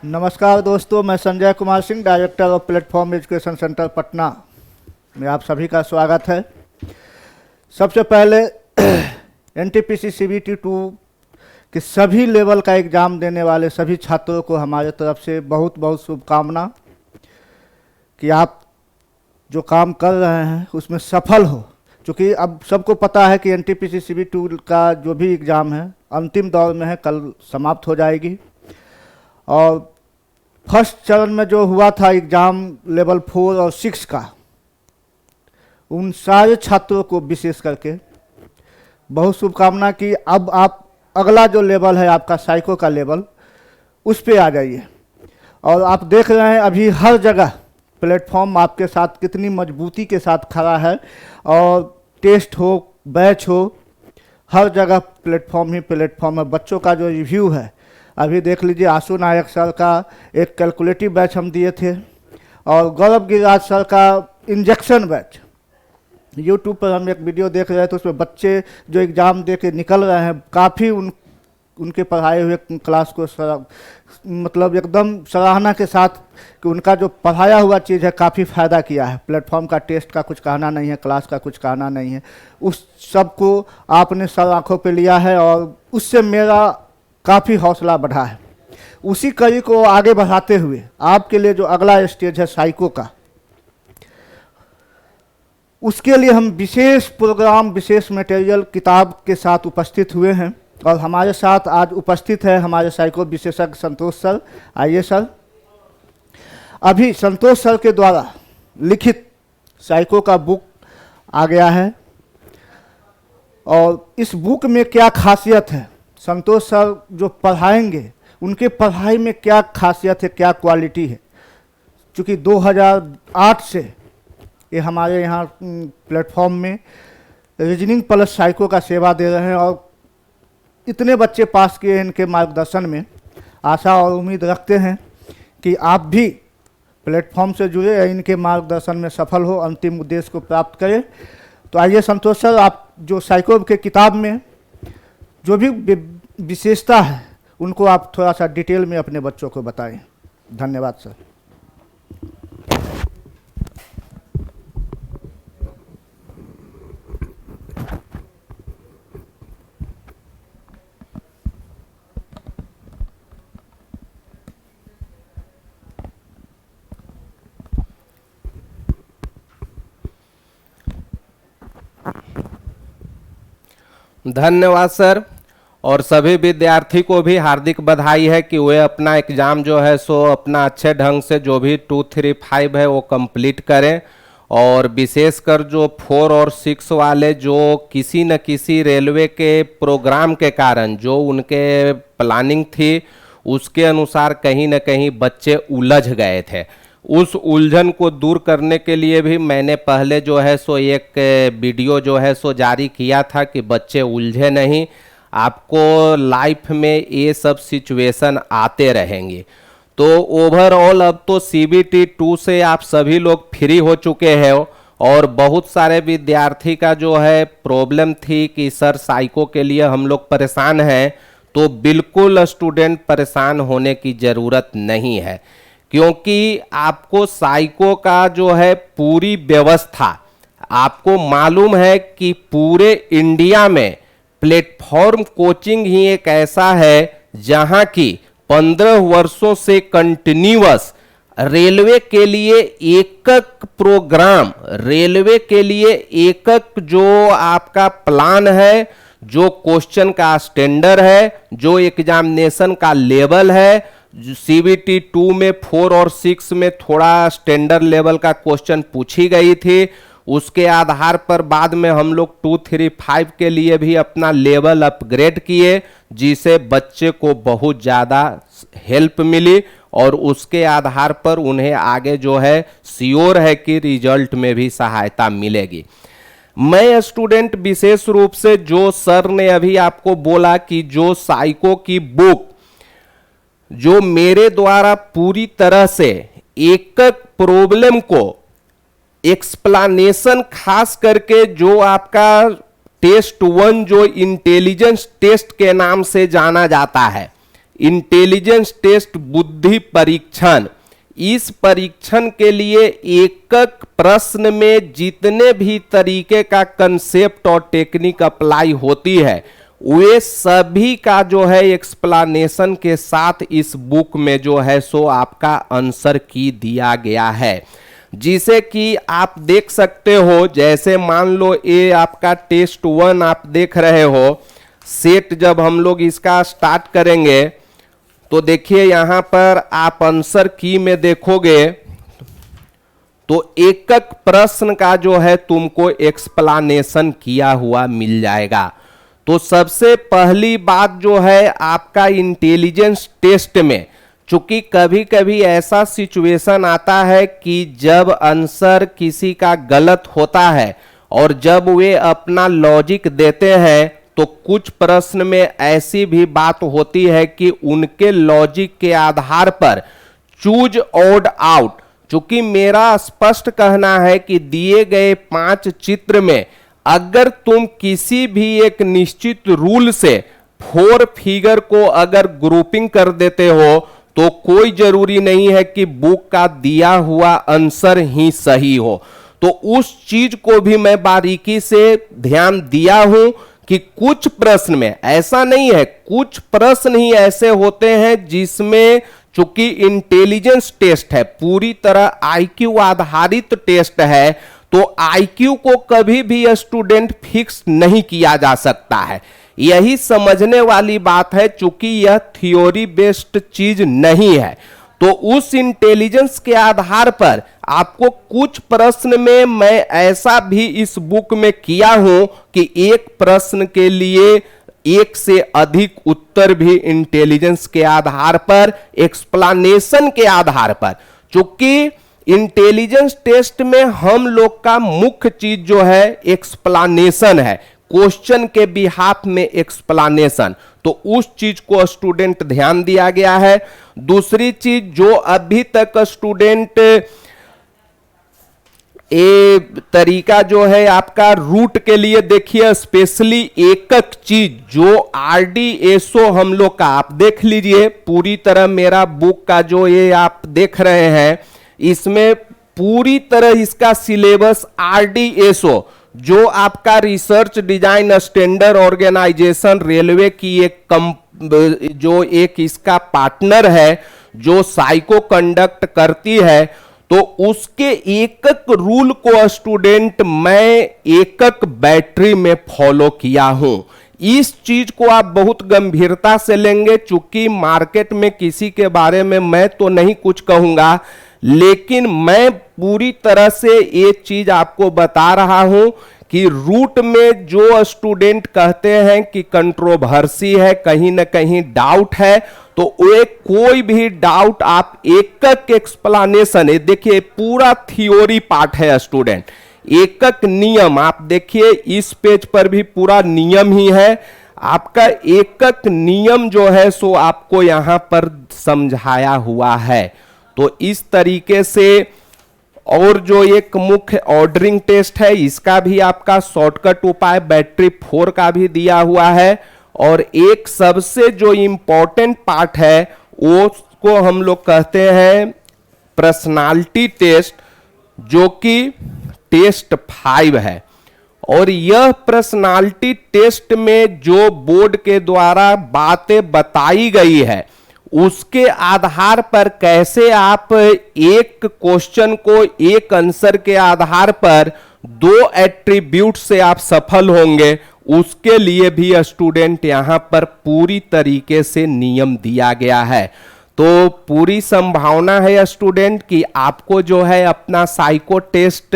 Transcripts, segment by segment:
नमस्कार दोस्तों, मैं Sanjay Kumar Singh, director of platform education centre Patna में आप सभी का स्वागत है। सबसे पहले एनटीपीसी सीबीटी 2 के सभी लेवल का एग्ज़ाम देने वाले सभी छात्रों को हमारे तरफ से बहुत बहुत शुभकामना कि आप जो काम कर रहे हैं उसमें सफल हो। क्योंकि अब सबको पता है कि एनटीपीसी सीबीटी 2 का जो भी एग्ज़ाम है अंतिम दौर में है, कल समाप्त हो जाएगी। और फर्स्ट चरण में जो हुआ था एग्ज़ाम लेवल 4 और 6 का, उन सारे छात्रों को विशेष करके बहुत शुभकामना कि अब आप अगला जो लेवल है आपका साइको का लेवल, उस पे आ जाइए। और आप देख रहे हैं अभी हर जगह प्लेटफॉर्म आपके साथ कितनी मजबूती के साथ खड़ा है, और टेस्ट हो, बैच हो, हर जगह प्लेटफॉर्म ही प्लेटफॉर्म है। बच्चों का जो रिव्यू है, अभी देख लीजिए, आशु नायक सर का एक कैलकुलेटिव बैच हम दिए थे, और गौरव गिरिराज सर का इंजेक्शन बैच। यूट्यूब पर हम एक वीडियो देख रहे थे, उसमें बच्चे जो एग्ज़ाम दे के निकल रहे हैं, काफ़ी उनके पढ़ाए हुए क्लास को मतलब एकदम सराहना के साथ कि उनका जो पढ़ाया हुआ चीज़ है काफ़ी फ़ायदा किया है। प्लेटफॉर्म का टेस्ट का कुछ कहना नहीं है, क्लास का कुछ कहना नहीं है, उस सब को आपने सर आँखों पे लिया है, और उससे मेरा काफ़ी हौसला बढ़ा है। उसी कड़ी को आगे बढ़ाते हुए आपके लिए जो अगला स्टेज है साइको का, उसके लिए हम विशेष प्रोग्राम, विशेष मटेरियल किताब के साथ उपस्थित हुए हैं। और हमारे साथ आज उपस्थित है हमारे साइको विशेषज्ञ संतोष सर। आइए सर। अभी संतोष सर के द्वारा लिखित साइको का बुक आ गया है, और इस बुक में क्या खासियत है, संतोष सर जो पढ़ाएंगे उनके पढ़ाई में क्या खासियत है, क्या क्वालिटी है। चूँकि 2008 से ये हमारे यहाँ प्लेटफॉर्म में रीजनिंग प्लस साइको का सेवा दे रहे हैं, और इतने बच्चे पास किए इनके मार्गदर्शन में। आशा और उम्मीद रखते हैं कि आप भी प्लेटफॉर्म से जुड़े या इनके मार्गदर्शन में सफल हो, अंतिम उद्देश्य को प्राप्त करें। तो आइए संतोष सर, आप जो साइको के किताब में जो भी विशेषता है उनको आप थोड़ा सा डिटेल में अपने बच्चों को बताएं। धन्यवाद सर। धन्यवाद सर। और सभी विद्यार्थी को भी हार्दिक बधाई है कि वे अपना एग्ज़ाम जो है सो अपना अच्छे ढंग से जो भी 2, 3, 5 है वो कंप्लीट करें। और विशेषकर जो 4 और 6 वाले जो किसी न किसी रेलवे के प्रोग्राम के कारण जो उनके प्लानिंग थी उसके अनुसार कहीं न कहीं बच्चे उलझ गए थे, उस उलझन को दूर करने के लिए भी मैंने पहले जो है सो एक वीडियो जो है सो जारी किया था कि बच्चे उलझे नहीं, आपको लाइफ में ये सब सिचुएशन आते रहेंगे। तो ओवरऑल अब तो सीबीटी 2 से आप सभी लोग फ्री हो चुके हैं, और बहुत सारे विद्यार्थी का जो है प्रॉब्लम थी कि सर साइको के लिए हम लोग परेशान हैं, तो बिल्कुल स्टूडेंट परेशान होने की ज़रूरत नहीं है, क्योंकि आपको साइको का जो है पूरी व्यवस्था, आपको मालूम है कि पूरे इंडिया में प्लेटफॉर्म कोचिंग ही एक ऐसा है जहां की 15 वर्षों से कंटिन्यूअस रेलवे के लिए एकक प्रोग्राम, रेलवे के लिए एकक जो आपका प्लान है, जो क्वेश्चन का स्टैंडर्ड है, जो एग्जामिनेशन का लेवल है, सीबीटी 2 में 4 और 6 में थोड़ा स्टैंडर्ड लेवल का क्वेश्चन पूछी गई थी, उसके आधार पर बाद में हम लोग 2, 3, 5 के लिए भी अपना लेवल अपग्रेड किए, जिसे बच्चे को बहुत ज़्यादा हेल्प मिली, और उसके आधार पर उन्हें आगे जो है श्योर है कि रिजल्ट में भी सहायता मिलेगी। मैं स्टूडेंट विशेष रूप से जो सर ने अभी आपको बोला कि जो साइको की बुक जो मेरे द्वारा पूरी तरह से एक प्रॉब्लम को एक्सप्लेनेशन, खास करके जो आपका टेस्ट 1 जो इंटेलिजेंस टेस्ट के नाम से जाना जाता है, इंटेलिजेंस टेस्ट बुद्धि परीक्षण। इस परीक्षण के लिए एकक प्रश्न में जितने भी तरीके का कंसेप्ट और टेक्निक अप्लाई होती है वे सभी का जो है एक्सप्लेनेशन के साथ इस बुक में जो है सो आपका आंसर की दिया गया है, जिसे कि आप देख सकते हो। जैसे मान लो ये आपका टेस्ट 1 आप देख रहे हो, सेट जब हम लोग इसका स्टार्ट करेंगे तो देखिए यहां पर आप आंसर की में देखोगे तो एकक प्रश्न का जो है तुमको एक्सप्लेनेशन किया हुआ मिल जाएगा। तो सबसे पहली बात जो है आपका इंटेलिजेंस टेस्ट में, चूंकि कभी कभी ऐसा सिचुएशन आता है कि जब आंसर किसी का गलत होता है और जब वे अपना लॉजिक देते हैं तो कुछ प्रश्न में ऐसी भी बात होती है कि उनके लॉजिक के आधार पर चूज ऑड आउट। चूंकि मेरा स्पष्ट कहना है कि दिए गए 5 चित्र में अगर तुम किसी भी एक निश्चित रूल से 4 फिगर को अगर ग्रुपिंग कर देते हो तो कोई जरूरी नहीं है कि बुक का दिया हुआ आंसर ही सही हो। तो उस चीज को भी मैं बारीकी से ध्यान दिया हूं कि कुछ प्रश्न में ऐसा नहीं है, कुछ प्रश्न ही ऐसे होते हैं जिसमें चूंकि इंटेलिजेंस टेस्ट है, पूरी तरह आईक्यू आधारित टेस्ट है, तो आईक्यू को कभी भी स्टूडेंट फिक्स नहीं किया जा सकता है। यही समझने वाली बात है, चूंकि यह थ्योरी बेस्ड चीज नहीं है। तो उस इंटेलिजेंस के आधार पर आपको कुछ प्रश्न में मैं ऐसा भी इस बुक में किया हूं कि एक प्रश्न के लिए एक से अधिक उत्तर भी इंटेलिजेंस के आधार पर, एक्सप्लेनेशन के आधार पर। चूंकि इंटेलिजेंस टेस्ट में हम लोग का मुख्य चीज जो है एक्सप्लेनेशन है, क्वेश्चन के बिहाफ में एक्सप्लेनेशन। तो उस चीज को स्टूडेंट ध्यान दिया गया है। दूसरी चीज जो अभी तक स्टूडेंट ये तरीका जो है आपका रूट के लिए देखिए, स्पेशली एकक चीज जो RDSO हम लोग का आप देख लीजिए, पूरी तरह मेरा बुक का जो ये आप देख रहे हैं इसमें पूरी तरह इसका सिलेबस RDSO जो आपका research design standard organisation railway की जो एक इसका पार्टनर है जो साइको कंडक्ट करती है, तो उसके एकक रूल को स्टूडेंट मैं एकक बैटरी में फॉलो किया हूं। इस चीज को आप बहुत गंभीरता से लेंगे, चूंकि मार्केट में किसी के बारे में मैं तो नहीं कुछ कहूंगा, लेकिन मैं पूरी तरह से ये चीज आपको बता रहा हूं कि रूट में जो स्टूडेंट कहते हैं कि कंट्रोवर्सी है, कहीं ना कहीं डाउट है, तो वे कोई भी डाउट आप एकक एक्सप्लेनेशन है, देखिए पूरा थ्योरी पार्ट है स्टूडेंट। एकक नियम आप देखिए इस पेज पर भी पूरा नियम ही है, आपका एकक नियम जो है सो आपको यहां पर समझाया हुआ है। तो इस तरीके से, और जो एक मुख्य ऑर्डरिंग टेस्ट है इसका भी आपका शॉर्टकट उपाय बैटरी 4 का भी दिया हुआ है। और एक सबसे जो इंपॉर्टेंट पार्ट है वो को हम लोग कहते हैं पर्सनालिटी टेस्ट, जो कि टेस्ट 5 है। और यह पर्सनालिटी टेस्ट में जो बोर्ड के द्वारा बातें बताई गई है उसके आधार पर कैसे आप एक क्वेश्चन को एक आंसर के आधार पर 2 एट्रीब्यूट से आप सफल होंगे, उसके लिए भी स्टूडेंट यहां पर पूरी तरीके से नियम दिया गया है। तो पूरी संभावना है स्टूडेंट कि आपको जो है अपना साइको टेस्ट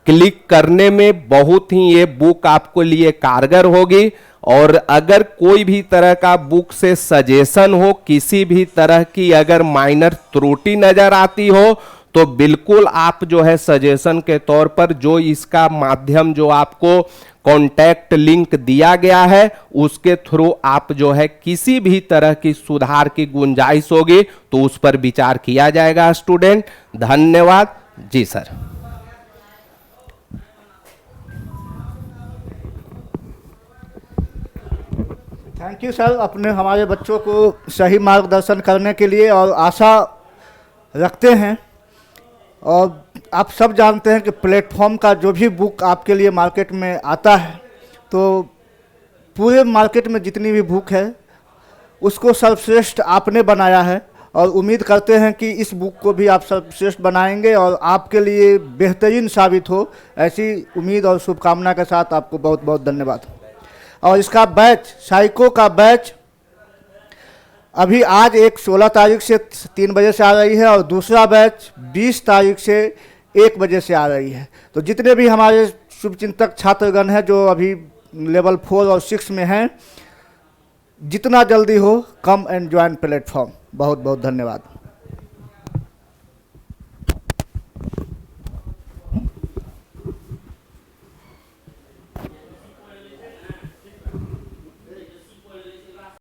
क्लिक करने में बहुत ही ये बुक आपको लिए कारगर होगी। और अगर कोई भी तरह का बुक से सजेशन हो, किसी भी तरह की अगर माइनर त्रुटि नजर आती हो, तो बिल्कुल आप जो है सजेशन के तौर पर जो इसका माध्यम जो आपको कॉन्टैक्ट लिंक दिया गया है उसके थ्रू आप जो है किसी भी तरह की सुधार की गुंजाइश होगी तो उस पर विचार किया जाएगा स्टूडेंट। धन्यवाद जी सर। थैंक यू सर, अपने हमारे बच्चों को सही मार्गदर्शन करने के लिए, और आशा रखते हैं। और आप सब जानते हैं कि प्लेटफॉर्म का जो भी बुक आपके लिए मार्केट में आता है, तो पूरे मार्केट में जितनी भी बुक है उसको सर्वश्रेष्ठ आपने बनाया है, और उम्मीद करते हैं कि इस बुक को भी आप सर्वश्रेष्ठ बनाएंगे और आपके लिए बेहतरीन साबित हो। ऐसी उम्मीद और शुभकामना के साथ आपको बहुत बहुत धन्यवाद। और इसका बैच, साइको का बैच अभी आज एक 16 तारीख से 3 बजे से आ रही है, और दूसरा बैच 20 तारीख से 1 बजे से आ रही है। तो जितने भी हमारे शुभचिंतक छात्रगण हैं जो अभी लेवल 4 और 6 में हैं, जितना जल्दी हो कम एंड ज्वाइन प्लेटफॉर्म। बहुत बहुत धन्यवाद।